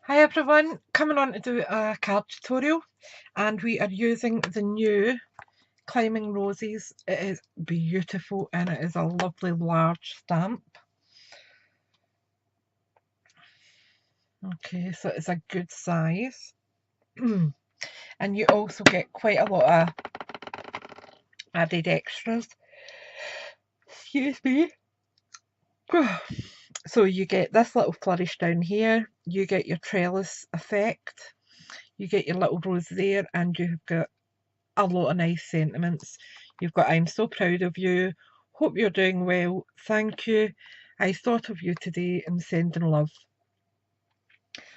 Hi everyone, coming on to do a card tutorial, and we are using the new Climbing Roses. It is beautiful and it is a lovely large stamp. Okay, so it's a good size. And you also get quite a lot of added extras. Excuse me. So you get this little flourish down here, you get your trellis effect, you get your little rose there, and you've got a lot of nice sentiments. You've got "I'm so proud of you," "Hope you're doing well," "Thank you," "I thought of you today," and "Sending love."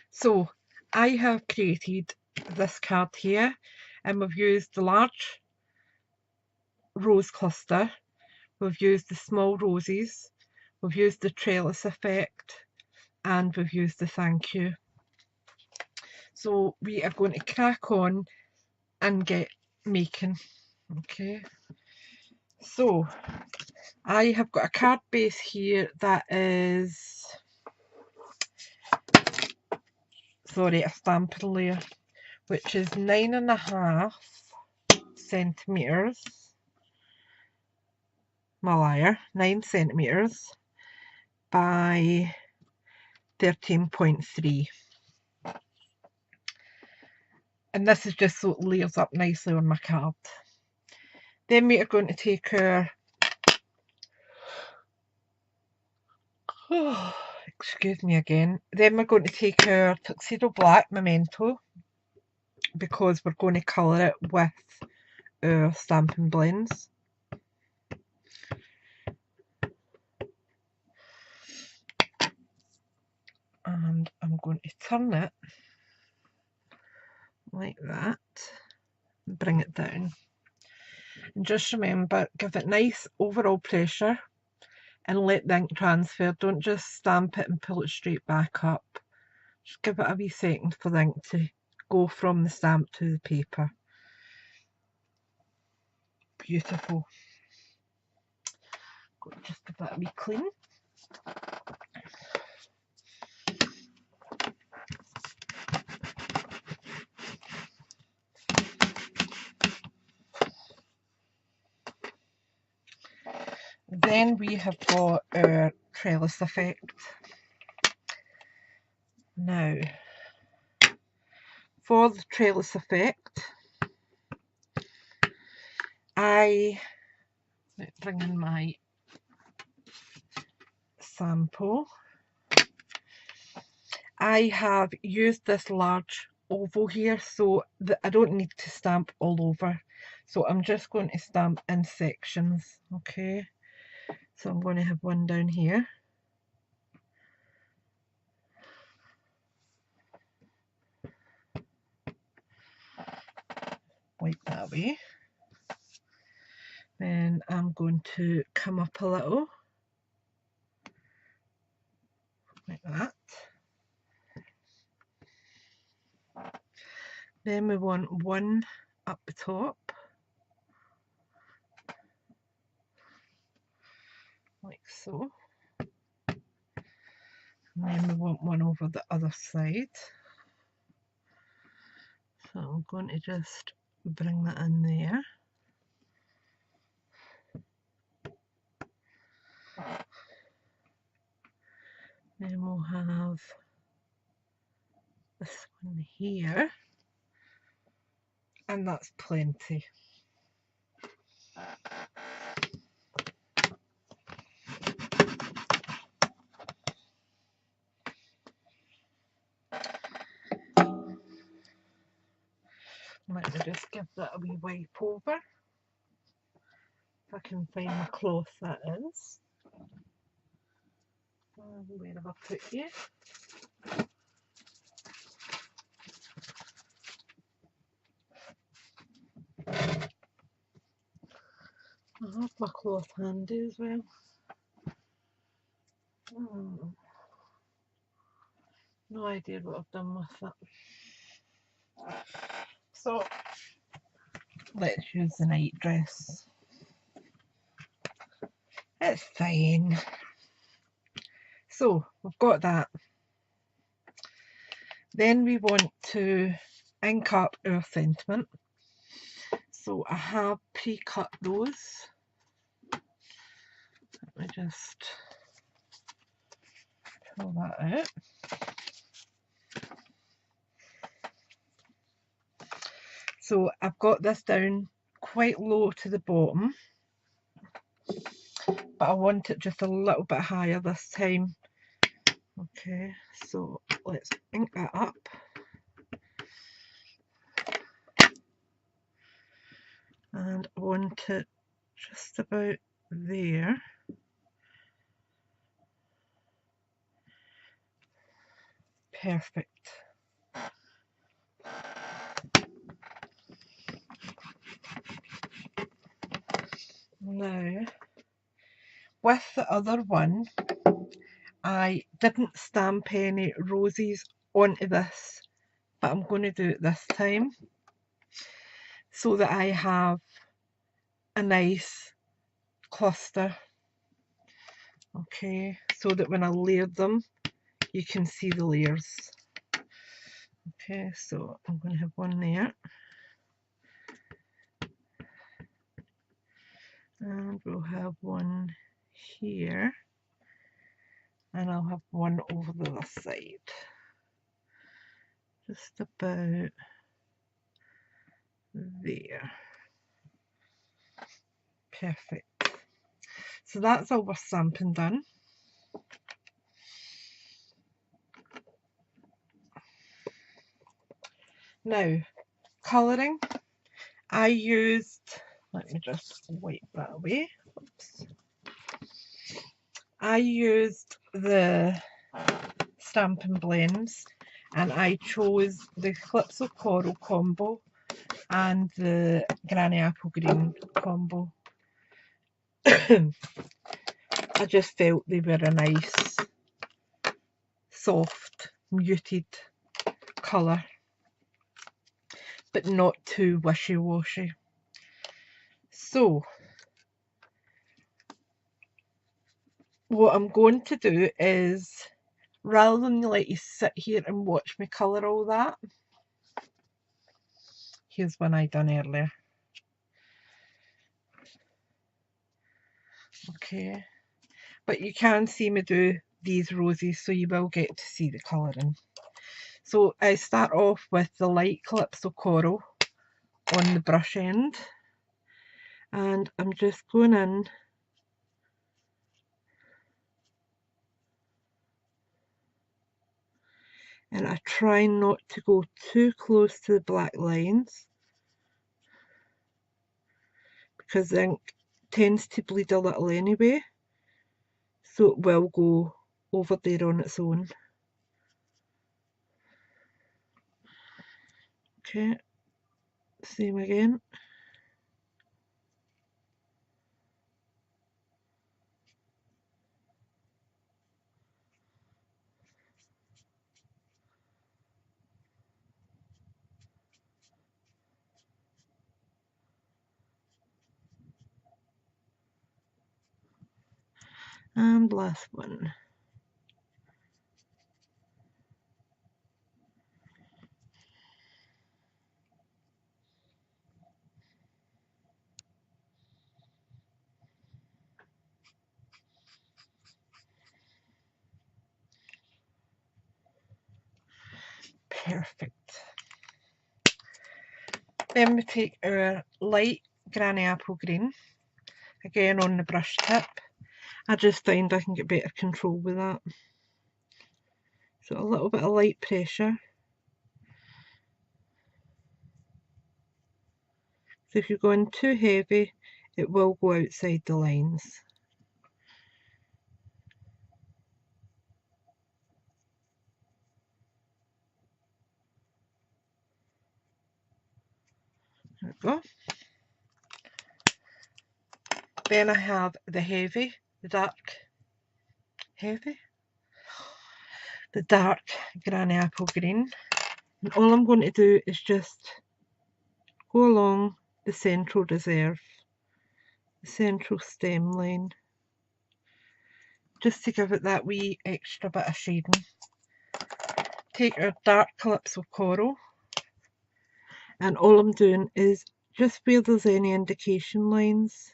So I have created this card here, and we've used the large rose cluster, we've used the small roses, we've used the trellis effect, and we've used the "thank you." So we are going to crack on and get making. Okay, so I have got a card base here that is, a Stampin' layer, which is 9.5 centimetres, my liar, 9 centimetres by 13.3. And this is just so it layers up nicely on my card. Then we are going to take our, excuse me again, then we're going to take our Tuxedo Black Memento, because we're going to colour it with our Stampin' Blends. And I'm going to turn it like that, bring it down, and just remember, give it nice overall pressure and let the ink transfer. Don't just stamp it and pull it straight back up. Just give it a wee second for the ink to go from the stamp to the paper. Beautiful. Just give that a wee clean. Then we have got our trellis effect. Now, for the trellis effect, I bring in my sample. I have used this large oval here, so that I don't need to stamp all over. So I'm just going to stamp in sections, okay? So I'm going to have one down here. Like that way. Then I'm going to come up a little, like that. Then we want one up the top, like so. And then we want one over the other side. So I'm going to just bring that in there. Then we'll have this one here, and that's plenty. Let me just give that a wee wipe over. If I can find my cloth, that is. Where have I put you? I have my cloth handy as well. No idea what I've done with it. So let's use the night dress. It's fine. So we've got that. Then we want to ink up our sentiment. So I have pre-cut those. Let me just pull that out. So I've got this down quite low to the bottom, but I want it just a little bit higher this time. Okay, so let's ink that up. And I want it just about there. Perfect. Now, with the other one, I didn't stamp any roses onto this, but I'm going to do it this time so that I have a nice cluster. Okay, so that when I layer them, you can see the layers. Okay, so I'm going to have one there. And we'll have one here. And I'll have one over the other side. Just about there. Perfect. So that's all our stamping done. Now, colouring. I used, let me just wipe that away. Oops. I used the Stampin' Blends and I chose the Calypso Coral combo and the Granny Apple Green combo. I just felt they were a nice, soft, muted colour, but not too wishy-washy. So, what I'm going to do is, rather than let you sit here and watch me colour all that, here's one I done earlier. Okay, but you can see me do these roses, so you will get to see the colouring. So I start off with the light Calypso Coral on the brush end, and I'm just going in and I try not to go too close to the black lines because the ink tends to bleed a little anyway, so it will go over there on its own. Okay, same again. And last one. Perfect. Then we take our light Granny Apple Green, again on the brush tip. I just find I can get better control with that. So a little bit of light pressure. So if you're going too heavy, it will go outside the lines. There we go. Then I have the heavy, the dark Granny Apple Green. And all I'm going to do is just go along the central reserve, the central stem line, just to give it that wee extra bit of shading, take our dark Calypso Coral, and all I'm doing is just where there's any indication lines,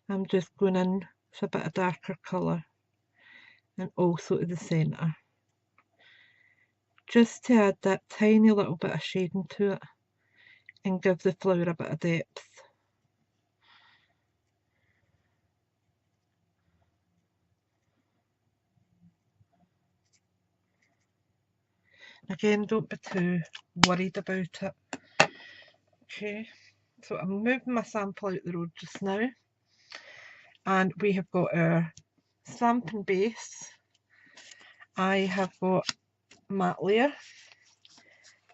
I'm just going in with a bit of darker colour, and also to the centre, just to add that tiny little bit of shading to it and give the flower a bit of depth. Again, don't be too worried about it. Okay, so I'm moving my sample out the road just now, and we have got our stamping base. I have got matte layer.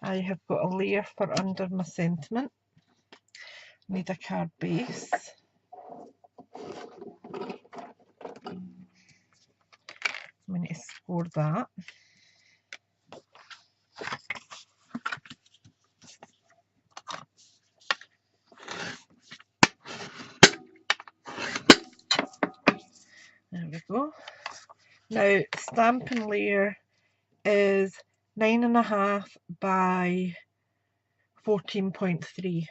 I have got a layer for under my sentiment. Need a card base. I'm going to score that. There we go. Now, stamping layer is 9.5 by 14.3. Is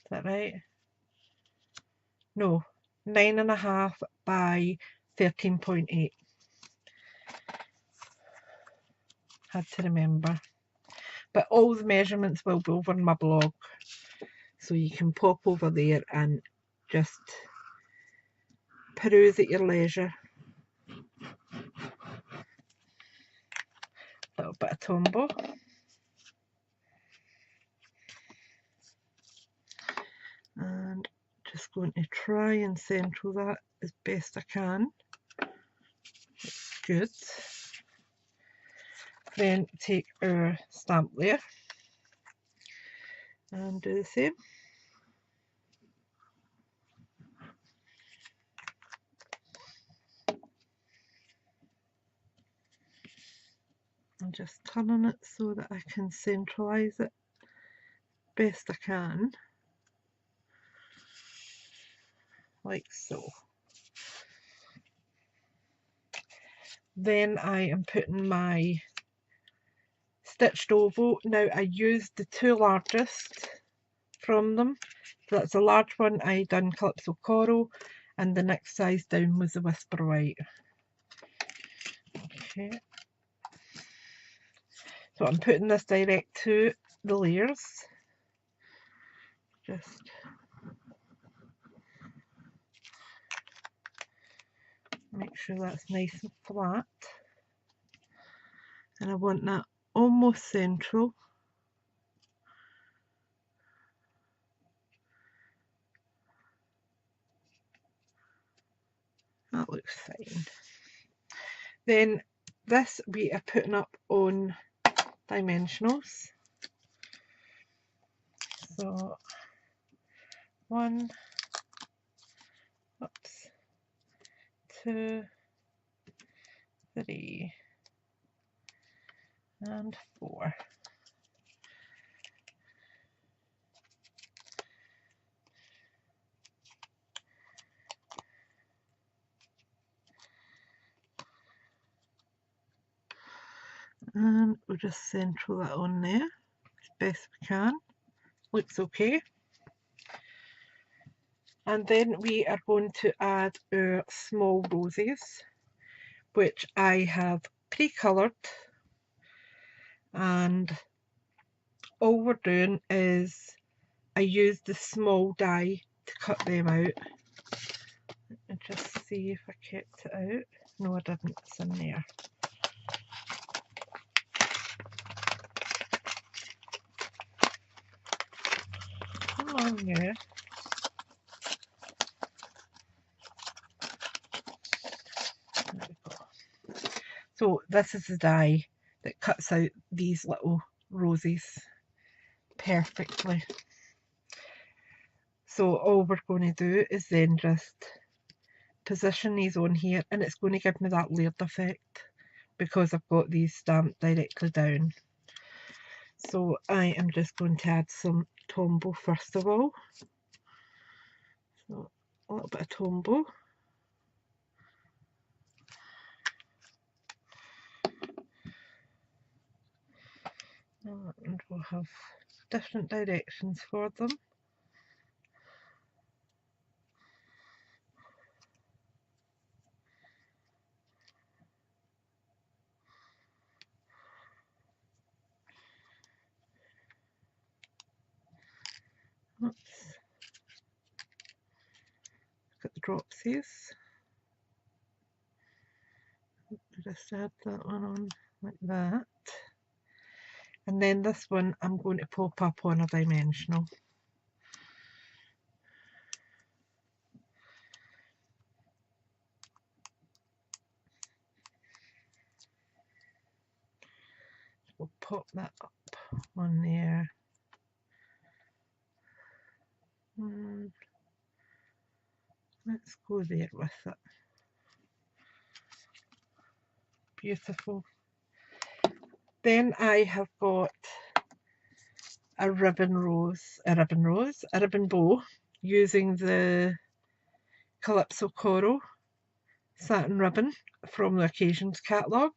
that right? No, 9.5 by 13.8. Had to remember. But all the measurements will be over in my blog, so you can pop over there and just peruse at your leisure. A little bit of Tombow. And just going to try and centre that as best I can. That's good. Then take our stamp layer and do the same. I'm just turning it so that I can centralise it best I can, like so. Then I am putting my stitched oval. Now I used the two largest from them. So that's a large one I done Calypso Coral, and the next size down was the Whisper White. Okay. So I'm putting this direct to the layers. Just make sure that's nice and flat. And I want that almost central. That looks fine. Then this we are putting up on dimensionals. So 1, 2, 3, and 4. And we'll just central that on there as best we can. Looks okay. And then we are going to add our small roses, which I have pre-coloured, and all we're doing is I used the small die to cut them out. And just see if I kept it out. No, I didn't. It's in there. Come on, yeah. There we go. So this is the die that cuts out these little roses perfectly. So all we're going to do is then just position these on here, and it's going to give me that layered effect because I've got these stamped directly down. So I am just going to add some Tombow first of all. So a little bit of Tombow. and we'll have different directions for them. Oops. Look at the dropsies. Just add that one on like that. And then this one I'm going to pop up on a dimensional. We'll pop that up on there. Let's go there with it. Beautiful. Then I have got a ribbon bow using the Calypso Coral satin ribbon from the Occasions catalogue,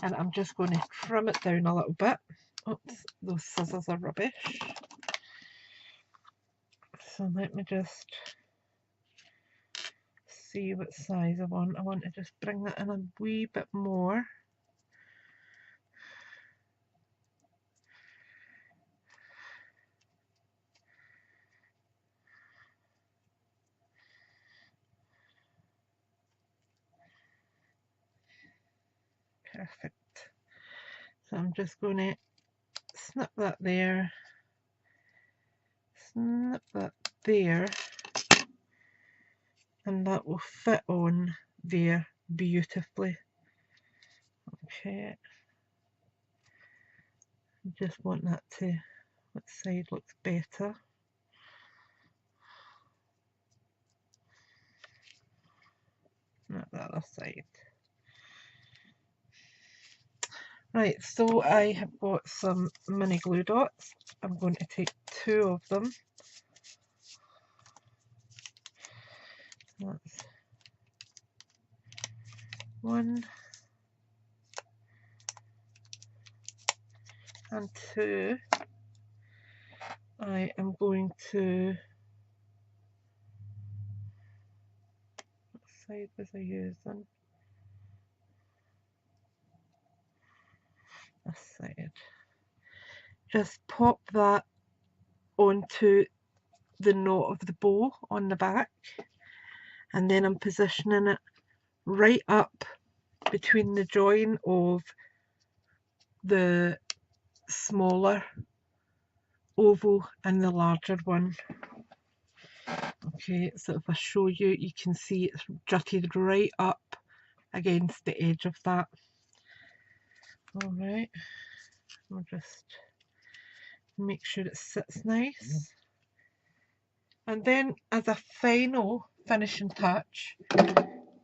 and I'm just going to trim it down a little bit. Oops, those scissors are rubbish. So let me just see what size I want. I want to just bring that in a wee bit more. Perfect. So I'm just going to snip that there, snip that there, and that will fit on there beautifully. Okay, I just want that to, what side looks better. Not the other side. Right, so I have got some mini glue dots. I'm going to take 2 of them. That's 1 and 2. I am going to, what side was I using? This side. Just pop that onto the knot of the bow on the back, and then I'm positioning it right up between the join of the smaller oval and the larger one. Okay, so if I show you, you can see it's jutted right up against the edge of that. Alright, I'll just make sure it sits nice. And then as a final finishing touch,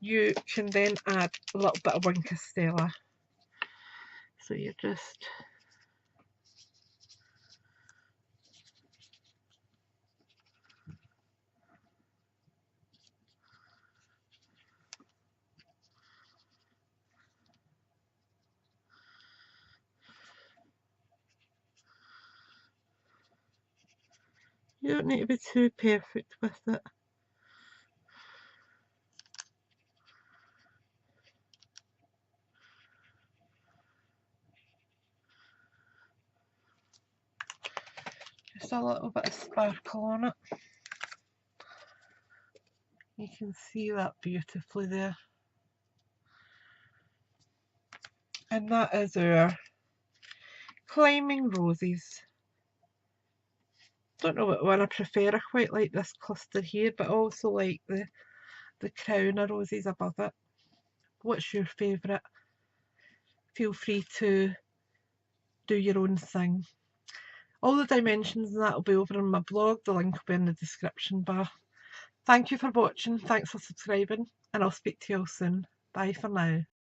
you can then add a little bit of Wink of Stella. So you just you don't need to be too perfect with it. Just a little bit of sparkle on it. You can see that beautifully there. And that is our climbing roses. Don't know what one I prefer. I quite like this cluster here, but I also like the crown of roses above it. What's your favourite? Feel free to do your own thing. All the dimensions and that will be over on my blog. The link will be in the description bar. Thank you for watching. Thanks for subscribing, and I'll speak to you all soon. Bye for now.